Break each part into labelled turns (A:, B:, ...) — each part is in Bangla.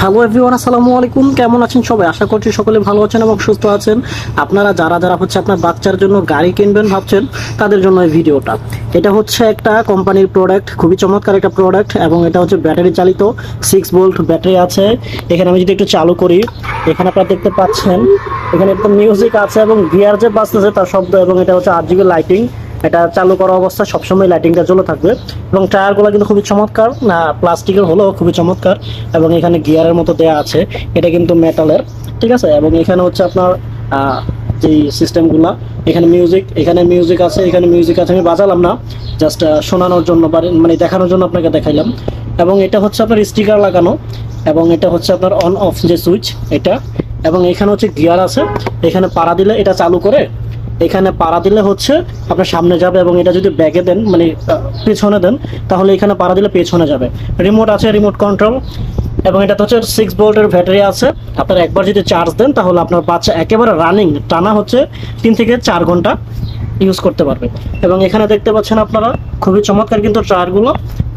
A: হ্যালো এভরিওয়ান, আসসালামু আলাইকুম। কেমন আছেন সবাই? আশা করছি সকলে ভালো আছেন এবং সুস্থ আছেন। আপনারা যারা যারা হচ্ছে আপনার বাচ্চার জন্য গাড়ি কিনবেন ভাবছেন, তাদের জন্য এই ভিডিওটা। এটা হচ্ছে একটা কোম্পানির প্রোডাক্ট, খুবই চমৎকার একটা প্রোডাক্ট, এবং এটা হচ্ছে ব্যাটারি চালিত। 6 ভোল্ট ব্যাটারি আছে। এখানে আমি যদি একটু চালু করি, এখানে আপনারা দেখতে পাচ্ছেন এখানে একটা মিউজিক আছে এবং গিয়ার যে বাজতেছে তার শব্দ, এবং এটা হচ্ছে RGB লাইটিং। এটা চালু করা অবস্থায় সবসময় লাইটিংটা জ্বলে থাকবে। এবং টায়ারগুলো কিন্তু খুবই চমৎকার, না প্লাস্টিকের হলেও খুবই চমৎকার। এবং এখানে গিয়ারের মতো দেয়া আছে, এটা কিন্তু মেটালের, ঠিক আছে। এবং এখানে হচ্ছে আপনার যে সিস্টেমগুলো, এখানে মিউজিক আছে, আমি বাজালাম না, জাস্ট শোনানোর জন্য মানে দেখানোর জন্য আপনাকে দেখাইলাম। এবং এটা হচ্ছে আপনার স্টিকার লাগানো, এবং এটা হচ্ছে আপনার অন অফ যে সুইচ এটা। এবং এখানে হচ্ছে গিয়ার আছে, এখানে পাড়া দিলে এটা চালু করে, এখানে পাড়া দিলে হচ্ছে আপনার সামনে যাবে, এবং এটা যদি ব্যাগে দেন মানে পেছনে দেন, তাহলে এখানে পাড়া দিলে পেছনে যাবে। রিমোট আছে, রিমোট কন্ট্রোল। এবং এটা হচ্ছে 6 ভোল্টের ব্যাটারি আছে। আপনার একবার যদি চার্জ দেন, তাহলে আপনার বাচ্চা একেবারে রানিং টানা হচ্ছে 3 থেকে 4 ঘন্টা ইউজ করতে পারবে। এবং এখানে দেখতে পাচ্ছেন আপনারা খুবই চমৎকার কিন্তু টায়ারগুলো,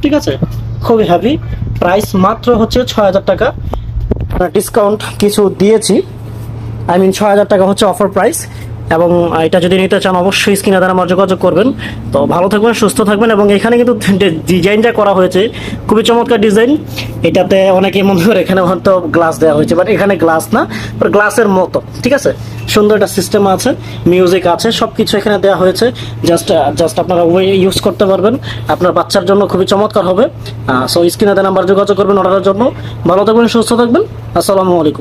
A: ঠিক আছে, খুবই হেভি। প্রাইস মাত্র হচ্ছে 6,000 টাকা। ডিসকাউন্ট কিছু দিয়েছি, 6,000 টাকা হচ্ছে অফার প্রাইস। এবং এটা যদি নিতে চান, অবশ্যই স্ক্রিনে দ্বারা আমার যোগাযোগ করবেন। তো ভালো থাকবেন, সুস্থ থাকবেন। এবং এখানে কিন্তু ডিজাইনটা করা হয়েছে খুবই চমৎকার ডিজাইন। এটাতে অনেকেই মনে করে এখানে হয়তো গ্লাস দেওয়া হয়েছে, বাট এখানে গ্লাস না, গ্লাসের মতো, ঠিক আছে। সুন্দর একটা সিস্টেম আছে, মিউজিক আছে, সব কিছু এখানে দেওয়া হয়েছে। জাস্ট আপনারা ইউজ করতে পারবেন, আপনার বাচ্চার জন্য খুবই চমৎকার হবে। সো স্ক্রিনে দ্বারা নাম্বার যোগাযোগ করবেন অর্ডারের জন্য। ভালো থাকবেন, সুস্থ থাকবেন। আসসালামু আলাইকুম।